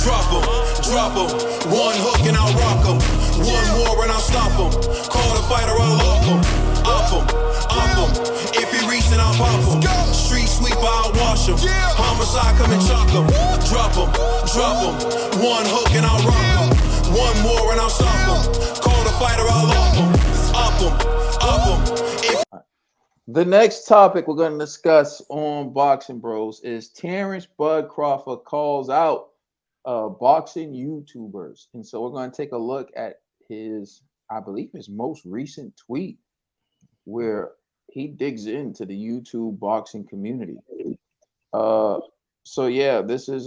Drop 'em. One hook and I'll rock 'em. One more and I'll stop 'em. Call the fighter, I'll lock 'em. Up 'em. If he reach, then I'll pop 'em. Street sweeper, I'll wash 'em. Homicide, come and chalk 'em. Drop 'em. One hook and I'll rock 'em. One more and I'll stop 'em. Call the fighter, I'll lock 'em. Up 'em. The next topic we're going to discuss on Boxing Bros is Terence Bud Crawford calls out boxing YouTubers. And so we're going to take a look at his, I believe, his most recent tweet where he digs into the YouTube boxing community. So yeah, this is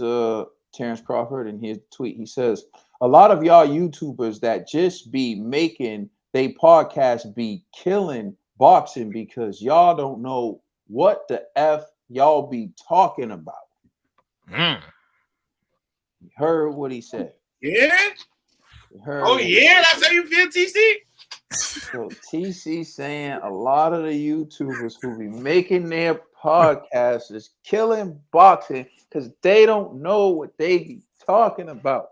Terence Crawford and his tweet. He says, a lot of y'all YouTubers that just be making they podcast be killing boxing because y'all don't know what the F y'all be talking about. You heard what he said. Yeah. That's how you feel, TC? So TC saying a lot of the YouTubers who be making their podcasts is killing boxing because they don't know what they be talking about.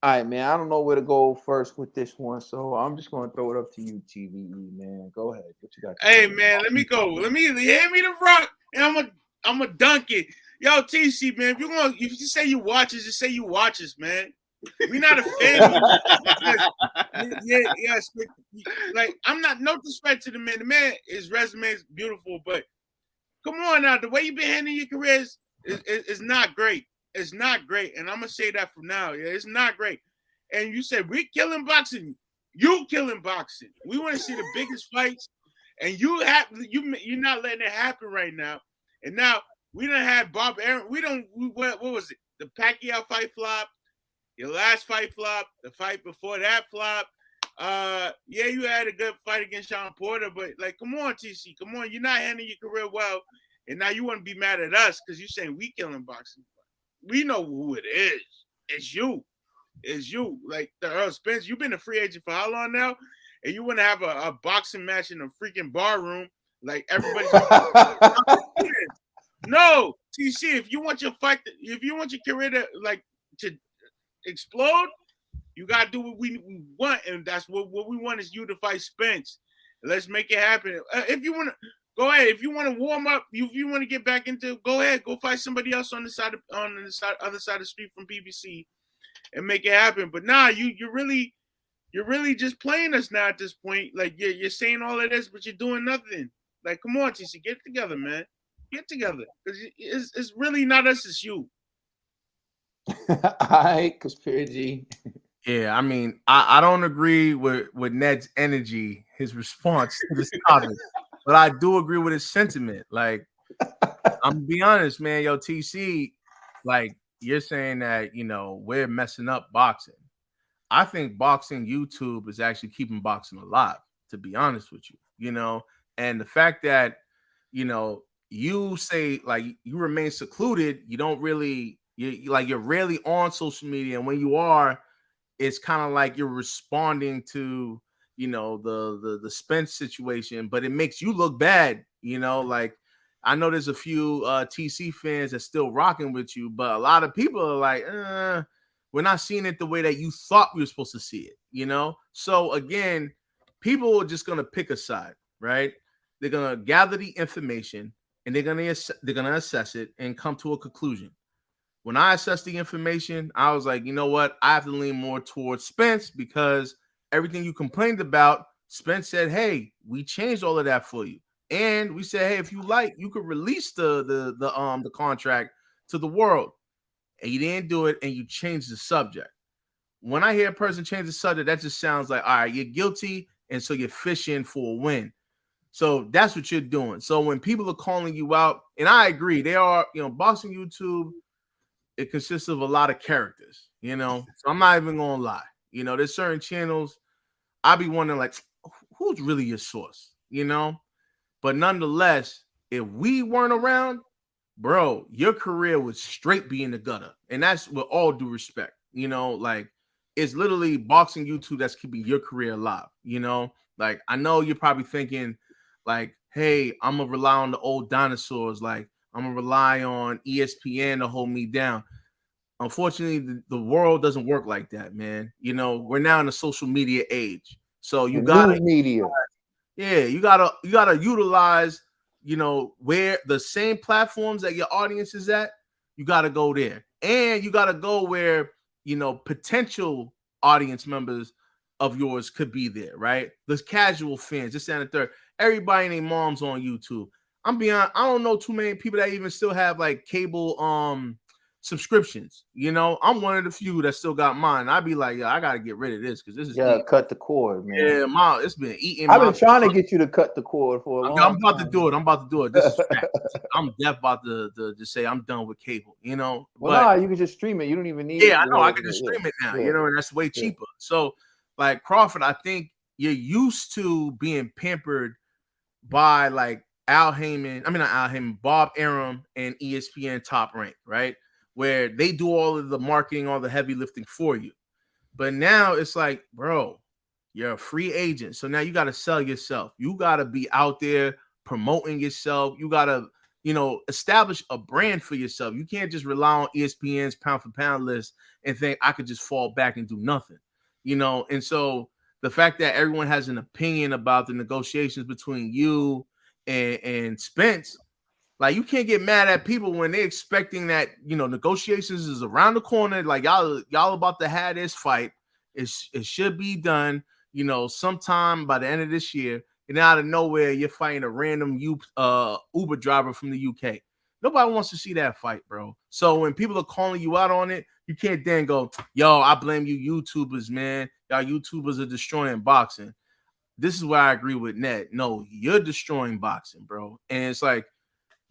All right, man. I don't know where to go first with this one, so I'm just going to throw it up to you, TVE, man. Go ahead. What you got? Hey, man, let me go. Hand me the rock, and I'm a dunk it. Yo, TC, man, if you say you watch us, just say you watch us, man. We not a fan. Yeah. Like I'm not no disrespect to the man. The man, his resume is beautiful, but come on now, the way you've been handling your career is not great. It's not great, and I'm gonna say that from now. Yeah, it's not great. And you said we're killing boxing. You killing boxing. We want to see the biggest fights, and you're not letting it happen right now. And now we don't have Bob Aaron. What was it? The Pacquiao fight flop. Your last fight flop. The fight before that flop. Yeah, you had a good fight against Sean Porter, but like, come on, TC, come on. You're not handling your career well, and now you want to be mad at us because you're saying we killing boxing. We know who it is. It's you. Like the Earl Spence. You've been a free agent for how long now? And you want to have a boxing match in a freaking bar room like everybody's. No, TC. If you want your career to explode, you gotta do what we want, and that's what we want is you to fight Spence. Let's make it happen. If you want to. Go ahead. If you want to warm up, if you want to get back into, go ahead. Go fight somebody else on the other side of the street from BBC, and make it happen. But nah, you're really just playing us now at this point. Like you're saying all of this, but you're doing nothing. Like, come on, TC, get it together, man. Get together, because it's really not us, it's you. All right, Conspiracy. Yeah, I mean, I don't agree with Ned's energy, his response to this topic. But I do agree with his sentiment. Like, I'm gonna be honest, man. Yo, TC, like, you're saying that, we're messing up boxing. I think boxing YouTube is actually keeping boxing alive, to be honest with you, And the fact that, you say, like, you remain secluded, you don't really, you're rarely on social media. And when you are, it's kind of like you're responding to, the Spence situation, but it makes you look bad, like I know there's a few TC fans that still rocking with you, but a lot of people are like, we're not seeing it the way that you thought we were supposed to see it, So again, people are just gonna pick a side, right? They're gonna gather the information and they're gonna assess it and come to a conclusion. When I assessed the information, I was like, you know what? I have to lean more towards Spence because everything you complained about, Spence said, hey, we changed all of that for you. And we said, hey, if you like, you could release the contract to the world. And you didn't do it, and you changed the subject. When I hear a person change the subject, that just sounds like, all right, you're guilty, and so you're fishing for a win. So that's what you're doing. So when people are calling you out, and I agree, they are, boxing YouTube, it consists of a lot of characters, So I'm not even going to lie. There's certain channels I be wondering, like, who's really your source, But nonetheless, if we weren't around, bro, your career would straight be in the gutter. And that's with all due respect, like, it's literally boxing YouTube that's keeping your career alive, Like, I know you're probably thinking, like, hey, I'm going to rely on the old dinosaurs. Like, I'm going to rely on ESPN to hold me down. unfortunately, the world doesn't work like that, man. You know, we're now in a social media age, so you The gotta, news media. yeah, you gotta utilize, you know, where the same platforms that your audience is at. You gotta go there, and you gotta go where, you know, potential audience members of yours could be there, right? The casual fans, this and the third. Everybody and their moms on YouTube. I'm being honest, I don't know too many people that even still have like cable subscriptions. You know, I'm one of the few that still got mine. I'd be like, yeah, I gotta get rid of this because this is Yeah, cut the cord, man. yeah, it's been eating. I've been trying to get you to cut the cord for a long I'm about time. to do it. I'm about to do it. This is fact. I'm deaf about to say I'm done with cable, you know. Well, but you can just stream it. You don't even need. yeah, I know. I can just stream it now, you know, and that's way cheaper. So, like Crawford, I think you're used to being pampered by like Al Heyman. I mean, not Al Heyman, Bob Arum and ESPN Top Rank, right? Where they do all of the marketing, all the heavy lifting for you. But now it's like, bro, you're a free agent. So now you got to sell yourself. You got to be out there promoting yourself. You got to, you know, establish a brand for yourself. You can't just rely on ESPN's pound for pound list and think I could just fall back and do nothing, you know? And so the fact that everyone has an opinion about the negotiations between you and Spence, like, you can't get mad at people when they're expecting that, you know, negotiations is around the corner. Like, y'all about to have this fight. It should be done, you know, sometime by the end of this year. And out of nowhere, you're fighting a random Uber driver from the UK. Nobody wants to see that fight, bro. So when people are calling you out on it, you can't then go, yo, I blame you YouTubers, man. Y'all YouTubers are destroying boxing. This is where I agree with Ned. No, you're destroying boxing, bro. And it's like,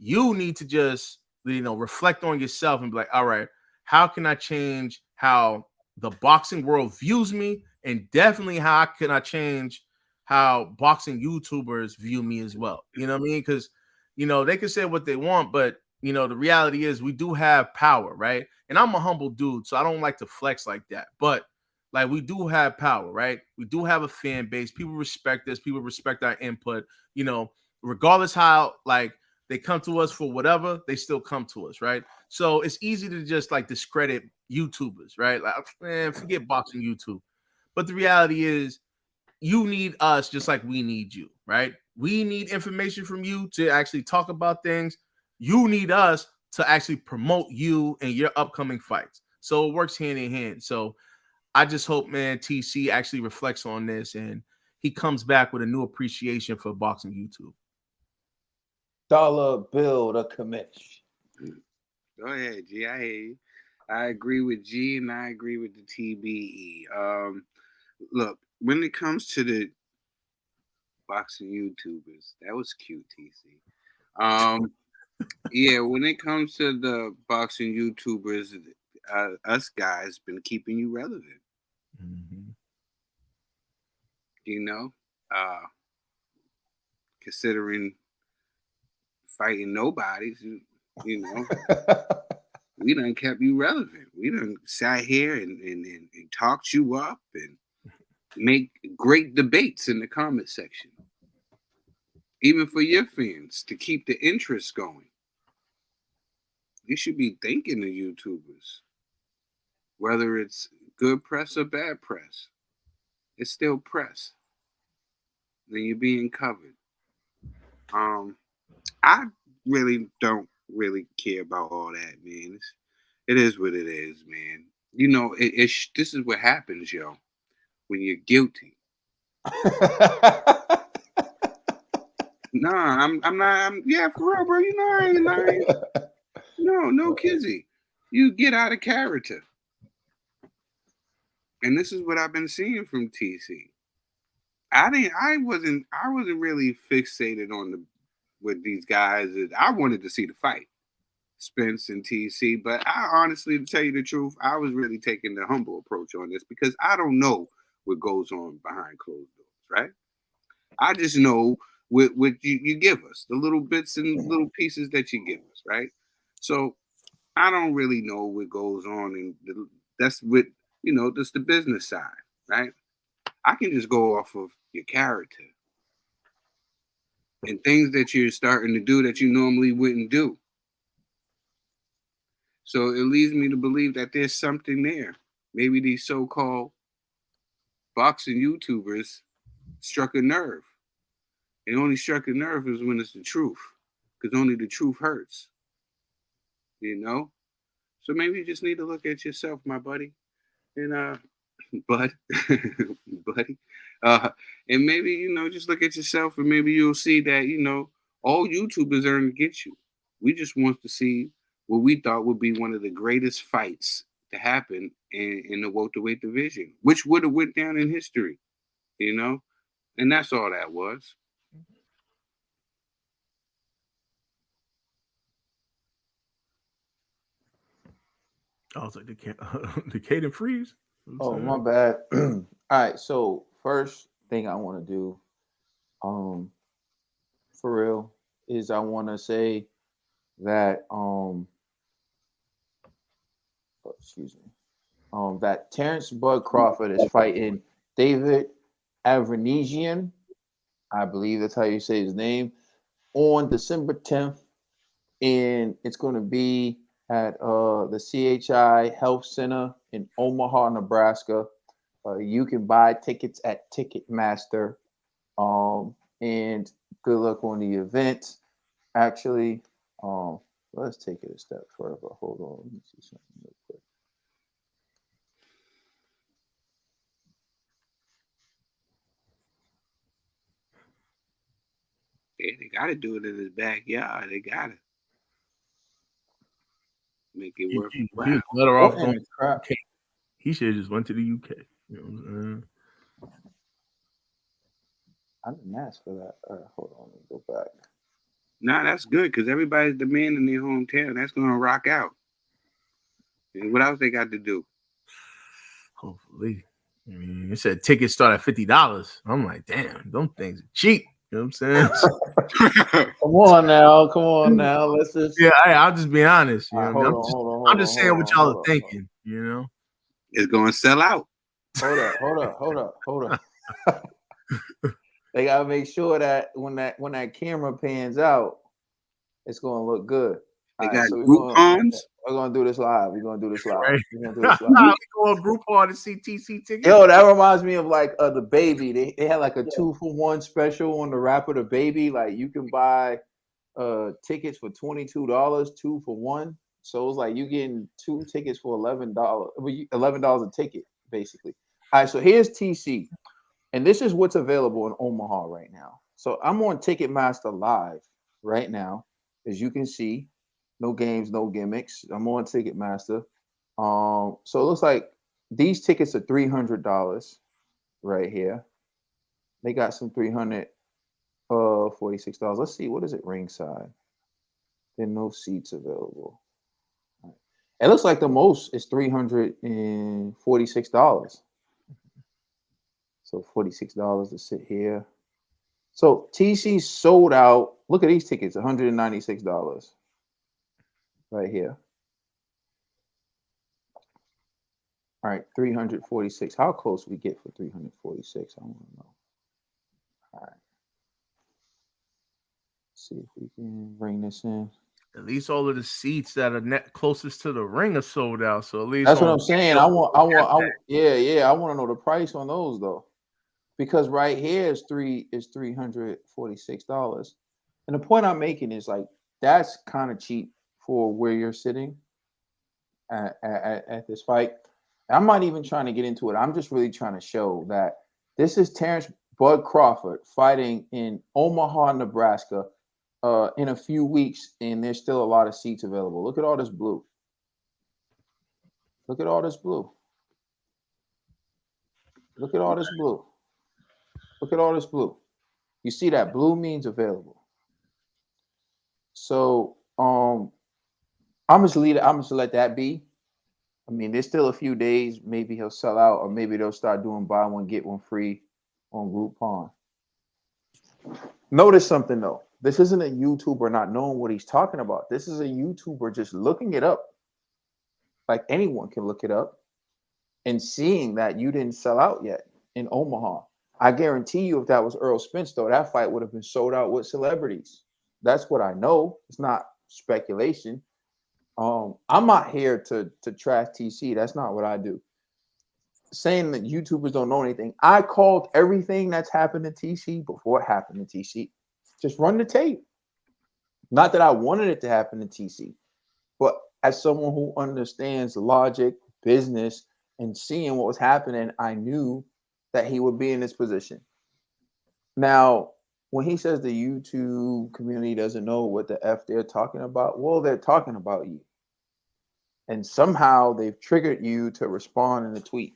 you need to just, you know, reflect on yourself and be like, all right, how can I change how the boxing world views me? And definitely how can I change how boxing YouTubers view me as well? You know what I mean? Because, you know, they can say what they want, but, you know, the reality is we do have power, right? And I'm a humble dude, so I don't like to flex like that. But, like, we do have power, right? We do have a fan base. People respect us. People respect our input, you know, regardless how, like, they come to us for whatever, they still come to us, right? So it's easy to just like discredit YouTubers, right? Like, man, forget boxing YouTube. But the reality is, you need us just like we need you, right? We need information from you to actually talk about things. You need us to actually promote you and your upcoming fights. So it works hand in hand. So I just hope, man, TC actually reflects on this and he comes back with a new appreciation for boxing YouTube. Dollar bill to commish. Go ahead, G. I hear you. I agree with G and I agree with the TBE. Look, when it comes to the boxing YouTubers, that was cute, TC. Yeah, when it comes to the boxing YouTubers, us guys been keeping you relevant. Mm-hmm. You know, considering fighting nobodies, you know, we done kept you relevant. We done sat here and talked you up and make great debates in the comment section. Even for your fans, to keep the interest going. You should be thanking the YouTubers. Whether it's good press or bad press, it's still press. Then you're being covered. I really don't really care about all that, man. It is what it is, man. You know, this is what happens, yo, when you're guilty. Nah, I'm not. Yeah, for real, bro. You know, I ain't lying. No, kizzy. You get out of character. And this is what I've been seeing from TC. I wasn't really fixated on with these guys. I wanted to see the fight, Spence and TC, but I honestly, to tell you the truth, I was really taking the humble approach on this because I don't know what goes on behind closed doors, right? I just know what you give us, the little bits and little pieces that you give us, right? So I don't really know what goes on, and that's what, you know, that's the business side, right? I can just go off of your character and things that you're starting to do that you normally wouldn't do. So it leads me to believe that there's something there. Maybe these so-called boxing YouTubers struck a nerve. It only struck a nerve is when it's the truth, because only the truth hurts. You know? So maybe you just need to look at yourself, my buddy. And bud, buddy. And maybe, just look at yourself and maybe you'll see that, all YouTubers are to get you. We just want to see what we thought would be one of the greatest fights to happen in the welterweight division, which would have went down in history, and that's all that was. I was like, the Caden Freeze. Oh, my bad. All right. So first thing I want to do, for real, is I want to say that excuse me, that Terence Bud Crawford is fighting David Avanesian. I believe that's how you say his name, on December 10th, and it's going to be at the CHI Health Center in Omaha, Nebraska. You can buy tickets at Ticketmaster. And good luck on the event. Actually, let's take it a step further. Hold on, let me see something real quick. Yeah, they got to do it in his backyard. They got to make it work. He was better off going to crap. UK. He should have just went to the UK. You know what I'm saying? I didn't ask for that. All right, hold on, let me go back. Nah, that's good because everybody's demanding their hometown. That's going to rock out. And what else they got to do? Hopefully. I mean, it said tickets start at $50. I'm like, damn, them things are cheap. You know what I'm saying? Come on now. Let's just. Yeah, I'll just be honest. You know, Hold on, I'm just saying what y'all are thinking. You know, it's going to sell out. Hold up. They gotta make sure that when that camera pans out, it's gonna look good. They got Groupons. We're gonna do this live. Right. We're going Groupon to see TC tickets. Yo, that reminds me of like the Baby. They had like a 2-for-1 special on the Rapper the Baby. Like you can buy tickets for $22, 2 for 1. So it's like you getting 2 tickets for $11. $11 a ticket, basically. All right, so here's TC. And this is what's available in Omaha right now. So I'm on Ticketmaster Live right now. As you can see, no games, no gimmicks. I'm on Ticketmaster. So it looks like these tickets are $300 right here. They got some $346. Let's see, what is it ringside? There are no seats available. Right. It looks like the most is $346. So $46 to sit here. So TC sold out. Look at these tickets, $196 right here. All right, 346. How close we get for 346? I want to know. All right. Let's see if we can bring this in. At least all of the seats that are closest to the ring are sold out. So at least that's what I'm saying. I want to know the price on those though. Because right here is $346. And the point I'm making is like that's kind of cheap for where you're sitting at this fight. I'm not even trying to get into it. I'm just really trying to show that this is Terence Bud Crawford fighting in Omaha, Nebraska in a few weeks, and there's still a lot of seats available. Look at all this blue. Look at all this blue. Look at all this blue. Look at all this blue. You see that blue means available. So I'm just let that be. I mean, there's still a few days. Maybe he'll sell out, or maybe they'll start doing buy one get one free on Groupon. Notice something though. This isn't a YouTuber not knowing what he's talking about. This is a YouTuber just looking it up. Like anyone can look it up and seeing that you didn't sell out yet in Omaha. I guarantee you if that was Earl Spence, though, that fight would have been sold out with celebrities. That's what I know. It's not speculation. I'm not here to trash TC. That's not what I do. Saying that YouTubers don't know anything. I called everything that's happened to TC before it happened to TC. Just run the tape. Not that I wanted it to happen to TC, but as someone who understands logic, business, and seeing what was happening, I knew that he would be in this position. Now, when he says the YouTube community doesn't know what the F they're talking about, well, they're talking about you. And somehow they've triggered you to respond in a tweet.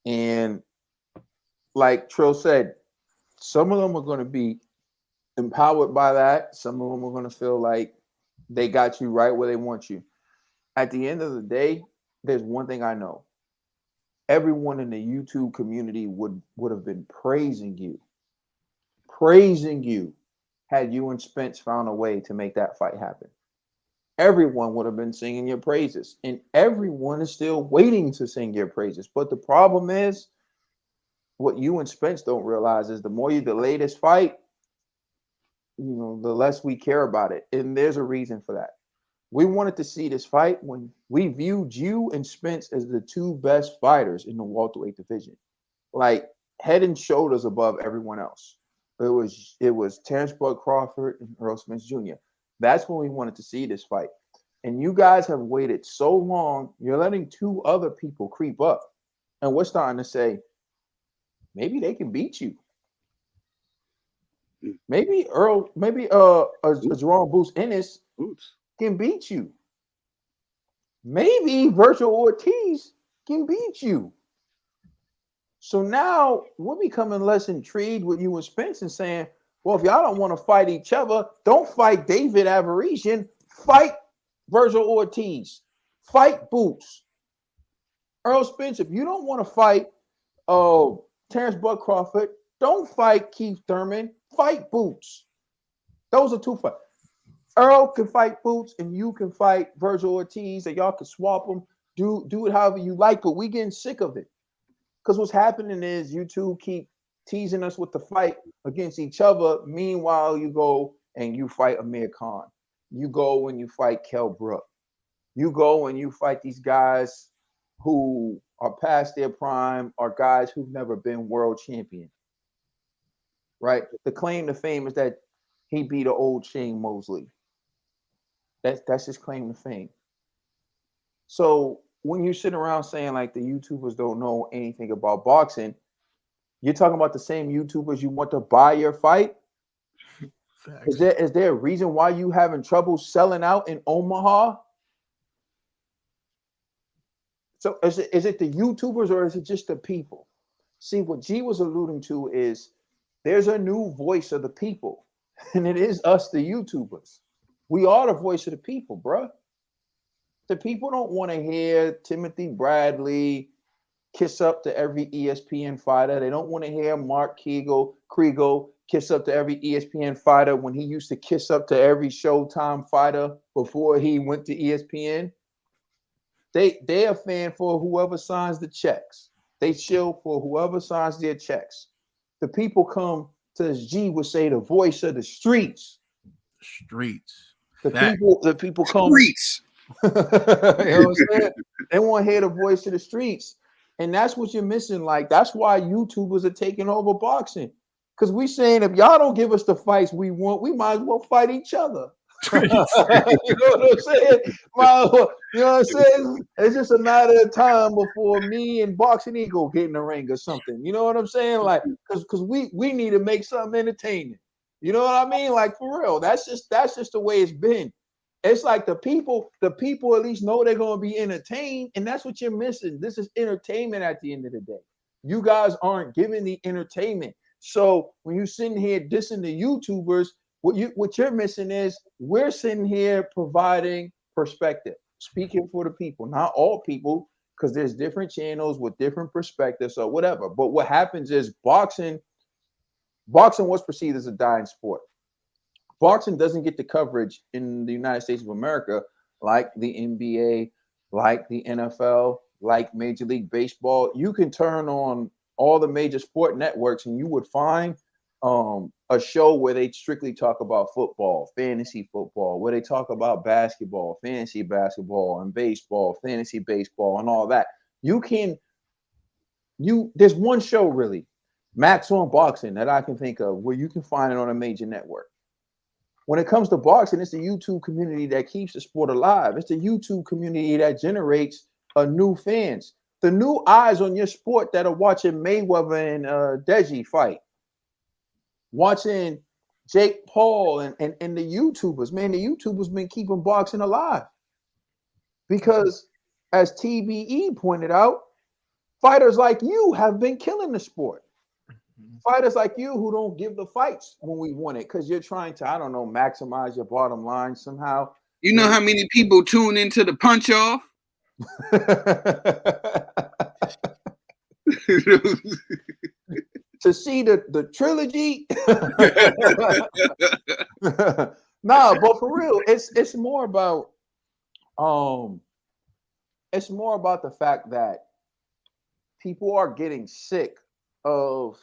And like Trill said, some of them are going to be empowered by that. Some of them are going to feel like they got you right where they want you. At the end of the day, there's one thing I know. Everyone in the YouTube community would have been praising you had you and Spence found a way to make that fight happen. Everyone would have been singing your praises, and everyone is still waiting to sing your praises. But the problem is, what you and Spence don't realize is the more you delay this fight, the less we care about it. And there's a reason for that. We wanted to see this fight when we viewed you and Spence as the two best fighters in the welterweight division, like head and shoulders above everyone else. It was Terence Crawford and Earl Spence Jr. That's when we wanted to see this fight. And you guys have waited so long, you're letting two other people creep up. And we're starting to say, maybe they can beat you. Maybe Jerome Boots Ennis can beat you. Maybe Virgil Ortiz can beat you. So now we're becoming less intrigued with you and Spence and saying, well, if y'all don't want to fight each other, don't fight David Averesian. Fight Virgil Ortiz. Fight Boots. Earl Spence, if you don't want to fight Terence Bud Crawford, don't fight Keith Thurman. Fight Boots. Those are two fights. Earl can fight Boots and you can fight Virgil Ortiz, and y'all can swap them. Do it however you like, but we getting sick of it. Because what's happening is you two keep teasing us with the fight against each other. Meanwhile, you go and you fight Amir Khan. You go and you fight Kell Brook. You go and you fight these guys who are past their prime, or guys who've never been world champion. Right? The claim to fame is that he beat an old Shane Mosley. That's his claim to fame. So when you sit around saying like the YouTubers don't know anything about boxing, you're talking about the same YouTubers you want to buy your fight. Is there a reason why you having trouble selling out in Omaha? So is it the YouTubers or is it just the people? See, what G was alluding to is there's a new voice of the people, and it is us, the YouTubers. We are the voice of the people, bruh. The people don't want to hear Timothy Bradley kiss up to every ESPN fighter. They don't want to hear Mark Kriegel kiss up to every ESPN fighter when he used to kiss up to every Showtime fighter before he went to ESPN. They're a fan for whoever signs the checks. They chill for whoever signs their checks. The people come to, as G would say, the voice of the streets. Streets. The people come. Streets. You know what I'm saying? They want to hear the voice of the streets. And that's what you're missing. Like, that's why YouTubers are taking over boxing. Because we're saying if y'all don't give us the fights we want, we might as well fight each other. You know what I'm saying? You know what I'm saying? It's just a matter of time before me and Boxing Eagle get in the ring or something. You know what I'm saying? Like, because we need to make something entertaining. You know what I mean? Like, for real. That's just the way it's been. It's like the people at least know they're going to be entertained, and that's what you're missing. This is entertainment at the end of the day. You guys aren't giving the entertainment. So when you're sitting here dissing the YouTubers, what you're missing is we're sitting here providing perspective, speaking for the people, not all people, because there's different channels with different perspectives or whatever. But what happens is boxing was perceived as a dying sport. Boxing doesn't get the coverage in the United States of America like the NBA, like the NFL, like Major League Baseball. You can turn on all the major sport networks and you would find a show where they strictly talk about football, fantasy football, where they talk about basketball, fantasy basketball, and baseball, fantasy baseball, and all that. There's one show really, Max on Boxing, that I can think of where you can find it on a major network. When it comes to boxing, it's the YouTube community that keeps the sport alive. It's the YouTube community that generates new fans, the new eyes on your sport that are watching Mayweather and Deji fight, watching Jake Paul and the YouTubers. Man, the YouTubers been keeping boxing alive because, as TBE pointed out, fighters like you have been killing the sport. Fighters like you who don't give the fights when we want it because you're trying to, I don't know, maximize your bottom line somehow. You know how many people tune into the punch off? To see the trilogy. Nah, but for real, it's more about the fact that people are getting sick of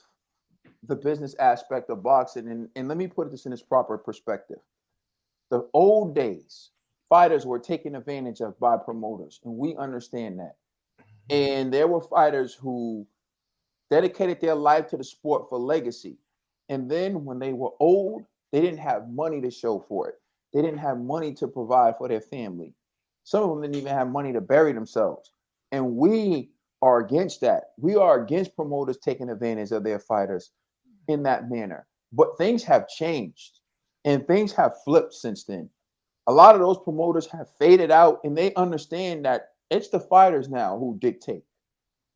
the business aspect of boxing. And let me put this in its proper perspective. The old days, fighters were taken advantage of by promoters, and we understand that. And there were fighters who dedicated their life to the sport for legacy. And then when they were old, they didn't have money to show for it. They didn't have money to provide for their family. Some of them didn't even have money to bury themselves. And we are against that. We are against promoters taking advantage of their fighters in that manner. But things have changed and things have flipped since then. A lot of those promoters have faded out and they understand that it's the fighters now who dictate.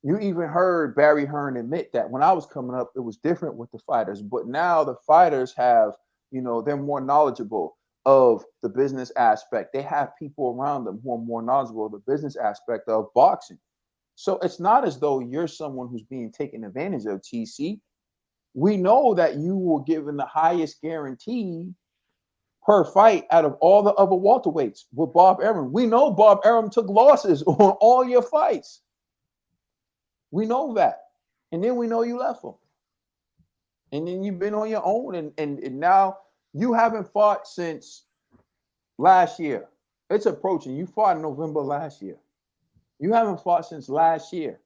You even heard Barry Hearn admit that when I was coming up, it was different with the fighters. But now the fighters have, they're more knowledgeable of the business aspect. They have people around them who are more knowledgeable of the business aspect of boxing. So it's not as though you're someone who's being taken advantage of, TC. We know that you were given the highest guarantee per fight out of all the other welterweights with Bob Arum. We know Bob Arum took losses on all your fights. We know that. And then we know you left him. And then you've been on your own. And now you haven't fought since last year. It's approaching. You fought in November last year. You haven't fought since last year.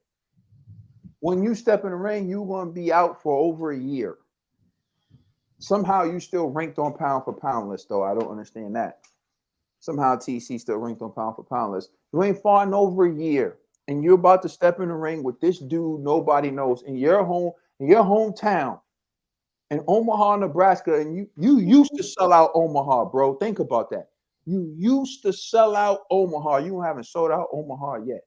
When you step in the ring, you're going to be out for over a year. Somehow you still ranked on pound for pound list, though. I don't understand that. Somehow TC still ranked on pound for pound list. You ain't fought in over a year. And you're about to step in the ring with this dude nobody knows in your hometown in Omaha, Nebraska. And you used to sell out Omaha, bro. Think about that. You used to sell out Omaha. You haven't sold out Omaha yet.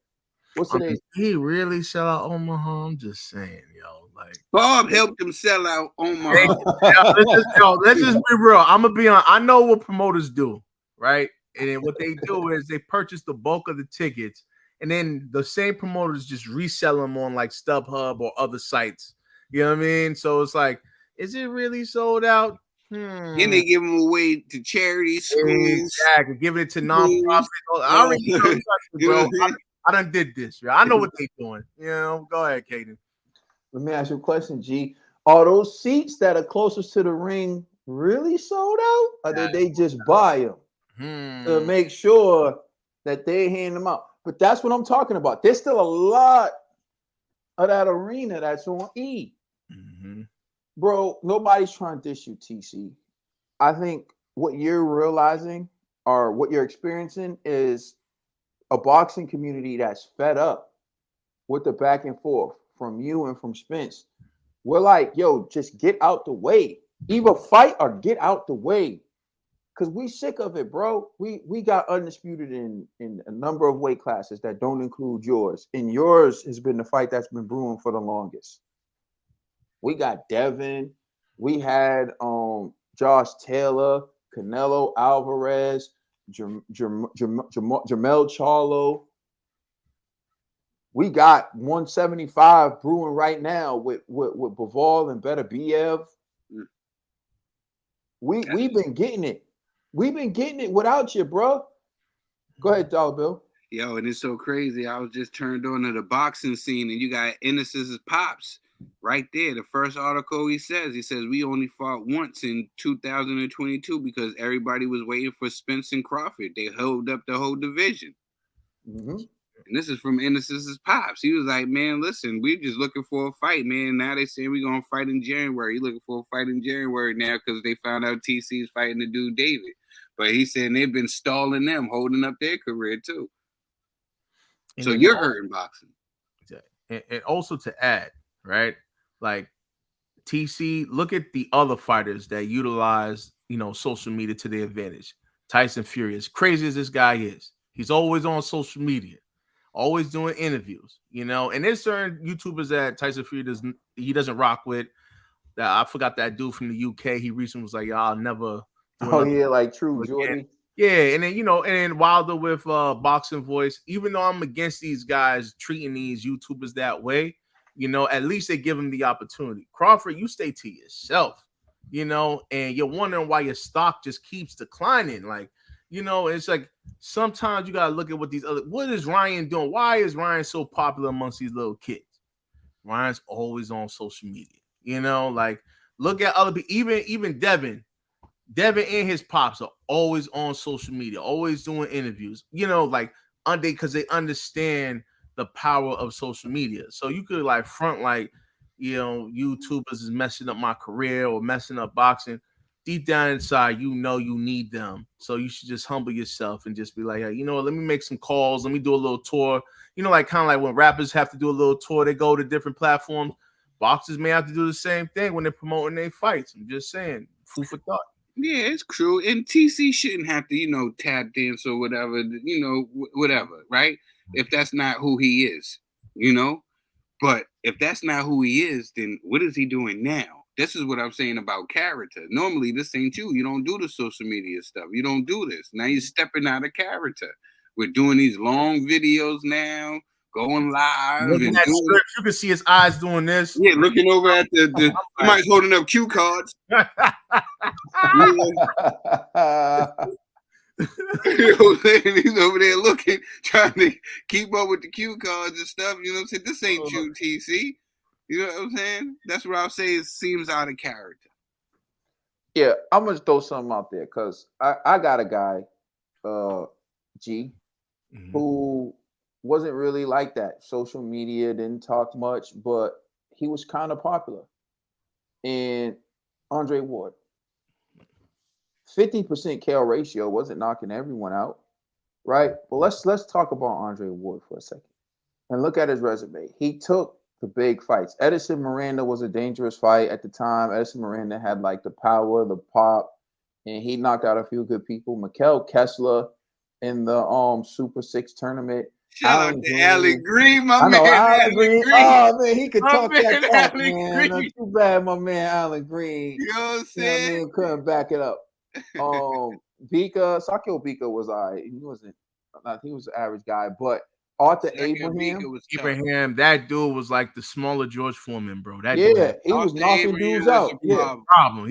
What's today? He really sell out Omaha? I'm just saying, yo. Like Bob helped him sell out Omaha. Let's just be real. I'm gonna be on. I know what promoters do, right? And then what they do is they purchase the bulk of the tickets, and then the same promoters just resell them on like StubHub or other sites. You know what I mean? So it's like, is it really sold out? Then they give them away to charities, schools. Exactly, giving it to nonprofits. I already know, bro. I done did this. I know what they're doing. Go ahead, Kaden. Let me ask you a question, G. Are those seats that are closest to the ring really sold out, or did they just buy them to make sure that they hand them out? But that's what I'm talking about. There's still a lot of that arena that's on E. Mm-hmm. Bro, nobody's trying to dish you, TC. I think what you're realizing or what you're experiencing is a boxing community that's fed up with the back and forth from you and from Spence. We're like, yo, just get out the way. Either fight or get out the way. Because we sick of it, bro. We got undisputed in a number of weight classes that don't include yours. And yours has been the fight that's been brewing for the longest. We got Devin. We had Josh Taylor, Canelo Alvarez, Jamel Charlo. We got 175 brewing right now with Bivol and Beterbiev. We've been getting it. We've been getting it without you, bro. Go ahead, Dog Bill. Yo, and it's so crazy. I was just turned on to the boxing scene, and you got Ennis's Pops Right there, the first article he says we only fought once in 2022 because everybody was waiting for Spence and Crawford. They held up the whole division. Mm-hmm. And this is from Innocent's pops. He was like, man, listen, we're just looking for a fight, man. Now they saying we're going to fight in January. He looking for a fight in January now because they found out TC's fighting the dude David. But he's saying they've been stalling them, holding up their career too. And so you're hurting boxing. And also to add, right? Like TC, look at the other fighters that utilize, social media to their advantage. Tyson Fury, as crazy as this guy is, he's always on social media, always doing interviews, and there's certain YouTubers that Tyson Fury doesn't rock with. That I forgot that dude from the UK. He recently was like, "Yeah, I'll never." Like True Jordan. Yeah, and then and then Wilder with Boxing Voice. Even though I'm against these guys treating these YouTubers that way, at least they give them the opportunity. Crawford, you stay to yourself, and you're wondering why your stock just keeps declining. Like, it's like sometimes you gotta look at what is Ryan doing? Why is Ryan so popular amongst these little kids? Ryan's always on social media, like look at other people, even Devin and his pops are always on social media, always doing interviews, because they understand the power of social media. So you could front YouTubers is messing up my career or messing up boxing. Deep down inside, you need them. So you should just humble yourself and just be like, hey, let me make some calls. Let me do a little tour. Kind of like when rappers have to do a little tour, they go to different platforms. Boxers may have to do the same thing when they're promoting their fights. I'm just saying, food for thought. Yeah, it's true. And TC shouldn't have to, tap dance or whatever, whatever, right? If that's not who he is, But if that's not who he is, then what is he doing now? This is what I'm saying about character. Normally, this ain't you. You don't do the social media stuff. You don't do this. Now you're stepping out of character. We're doing these long videos now, going live. Looking at script, you can see his eyes doing this. Yeah, looking over at the somebody's holding up cue cards. He's over there looking, trying to keep up with the cue cards and stuff. You know what I'm saying? This ain't you, TC. You know what I'm saying? That's what I'll say. It seems out of character. Yeah, I'm gonna throw something out there because I got a guy, G, who wasn't really like that. Social media, didn't talk much, but he was kind of popular. And Andre Ward, 50% KO ratio wasn't knocking everyone out, right? Well, let's talk about Andre Ward for a second and look at his resume. He took the big fights. Edison Miranda was a dangerous fight at the time. Edison Miranda had the power, the pop, and he knocked out a few good people. Mikel Kessler in the Super 6 tournament. Shout out to Alan Green, my man. Alan Green. Oh man, he could talk that talk, man. Not too bad, my man Alan Green. You know what I'm saying? Couldn't back it up. Bika, Sakio Bika was he wasn't. He was an average guy, but Arthur Abraham, that dude was like the smaller George Foreman, bro. He was knocking dudes out. He was a problem.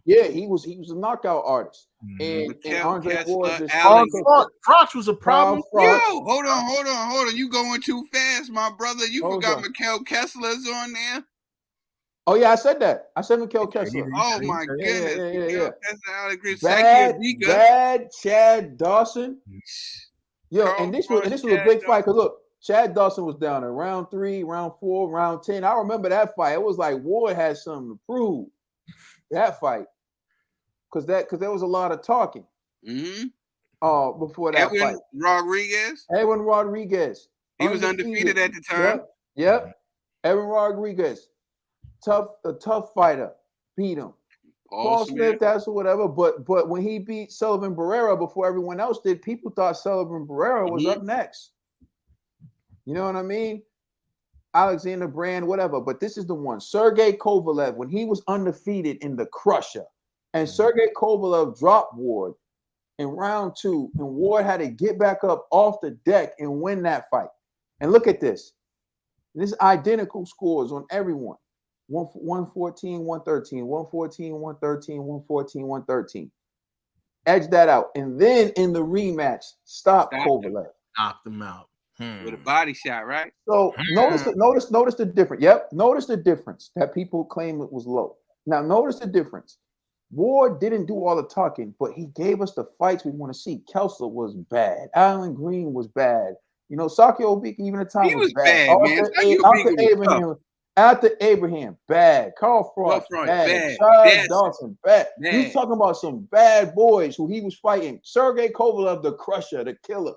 Yeah, he was a knockout artist. And Andre Ward, Froch was a problem. Yo, hold on. You going too fast, my brother. You forgot Mikel Kessler's on there. Oh yeah, I said that. I said Mikel Kessler. Oh my goodness. Yeah. Bad Chad Dawson. Yo, and this was a big fight. Cause look, Chad Dawson was down in round 3, round 4, round 10. I remember that fight. It was like Ward had something to prove. That fight, cause there was a lot of talking. Before that fight. Edwin Rodriguez. He was undefeated at the time. Yep. Edwin Rodriguez, a tough fighter, beat him. Paul Smith, that's whatever. But when he beat Sullivan Barrera before everyone else did, people thought Sullivan Barrera was up next. You know what I mean? Alexander Brand, whatever. But this is the one. Sergey Kovalev, when he was undefeated in the Crusher, and Sergey Kovalev dropped Ward in round 2, and Ward had to get back up off the deck and win that fight. And look at this. This is identical scores on everyone. 114, 113, 114, 113, 114, 113. Edge that out. And then in the rematch, stop Kovalev. Knocked him out. with a body shot, right? So notice the difference. Yep, notice the difference that people claim it was low. Now notice the difference. Ward didn't do all the talking, but he gave us the fights we want to see. Kelsey was bad. Alan Green was bad. You know, Saki Obiki even at the time He was bad. bad, man. After Abraham, bad. Carl Frost, bad. Charles Dawson, bad. He was talking about some bad boys who he was fighting. Sergey Kovalev, the crusher, the killer.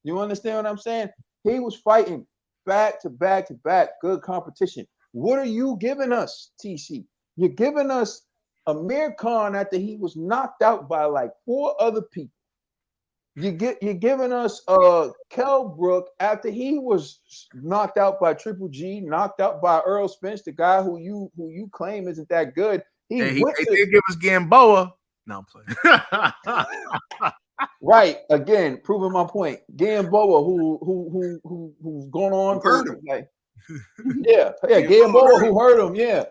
You understand what I'm saying? He was fighting back to back to back. Good competition. What are you giving us, TC? You're giving us Amir Khan after he was knocked out by like 4 other people. You're giving us Kell Brook after he was knocked out by Triple G, knocked out by Earl Spence, the guy who you claim isn't that good. He did give us Gamboa. No, I'm playing. Right, again, proving my point. Gamboa, who's going on hurt him. Like, yeah, Gamboa who hurt him, yeah.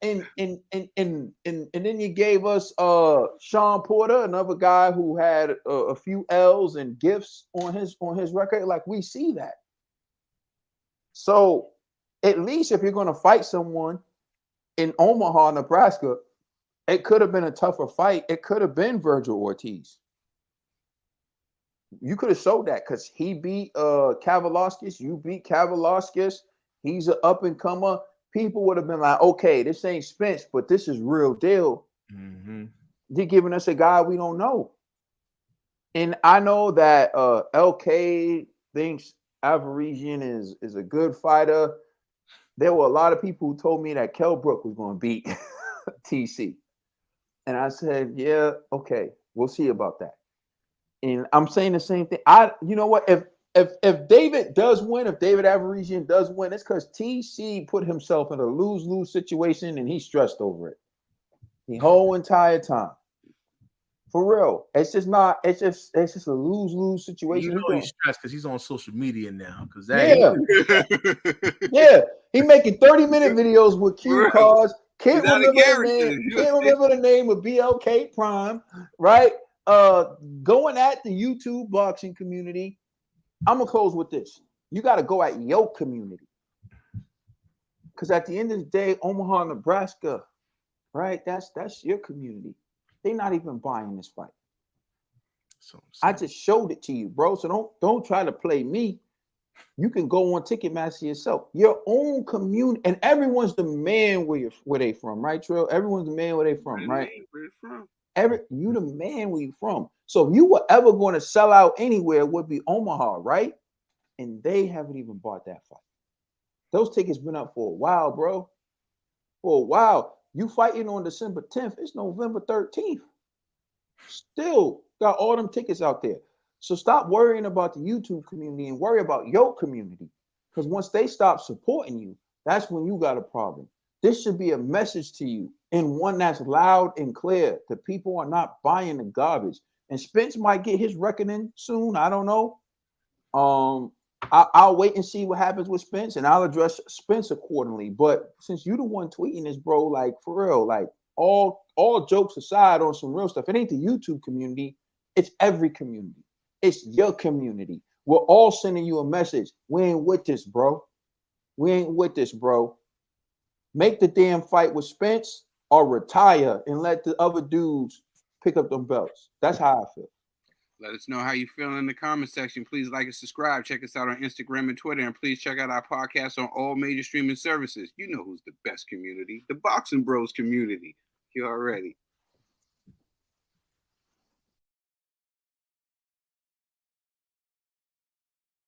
And then you gave us Sean Porter, another guy who had a few L's and gifts on his record. Like, we see that. So at least if you're going to fight someone in Omaha, Nebraska, it could have been a tougher fight. It could have been Virgil Ortiz. You could have showed that because he beat Kavaliauskas. You beat Kavaliauskas. He's an up and comer. People would have been like, okay, this ain't Spence, but this is real deal. Mm-hmm. They're giving us a guy we don't know. And I know that LK thinks Avaresian is a good fighter. There were a lot of people who told me that Kell Brook was going to beat TC. And I said, yeah, okay, we'll see about that. And I'm saying the same thing. You know what? If David does win, if David Avaresian does win, it's because TC put himself in a lose-lose situation and he's stressed over it the whole entire time. For real. It's just a lose-lose situation. You know he's stressed because he's on social media now. Yeah. He making 30-minute videos with cue cards. Can't remember the name of BLK Prime, right? Going at the YouTube boxing community. I'm gonna close with this. You got to go at your community, because at the end of the day, Omaha, Nebraska, right? That's your community. They're not even buying this fight. So I just showed it to you, bro. So don't try to play me. You can go on Ticketmaster yourself. Your own community, and everyone's the man where they from, right, Trill? Everyone's the man where they from, right? Where they from? You the man where you from. So if you were ever going to sell out anywhere, it would be Omaha, right? And they haven't even bought that fight. Those tickets been up for a while, bro. For a while. You fighting on December 10th. It's November 13th. Still got all them tickets out there. So stop worrying about the YouTube community and worry about your community. Because once they stop supporting you, that's when you got a problem. This should be a message to you, and one that's loud and clear. The people are not buying the garbage. And Spence might get his reckoning soon. I don't know. I'll wait and see what happens with Spence, and I'll address Spence accordingly. But since you the one tweeting this, bro, like for real, like all jokes aside on some real stuff, it ain't the YouTube community. It's every community. It's your community. We're all sending you a message. We ain't with this, bro. We ain't with this, bro. Make the damn fight with Spence or retire and let the other dudes pick up them belts. That's how I feel. Let us know how you feel in the comment section. Please like and subscribe. Check us out on Instagram and Twitter. And please check out our podcast on all major streaming services. You know who's the best community. The Boxing Bros community. You already.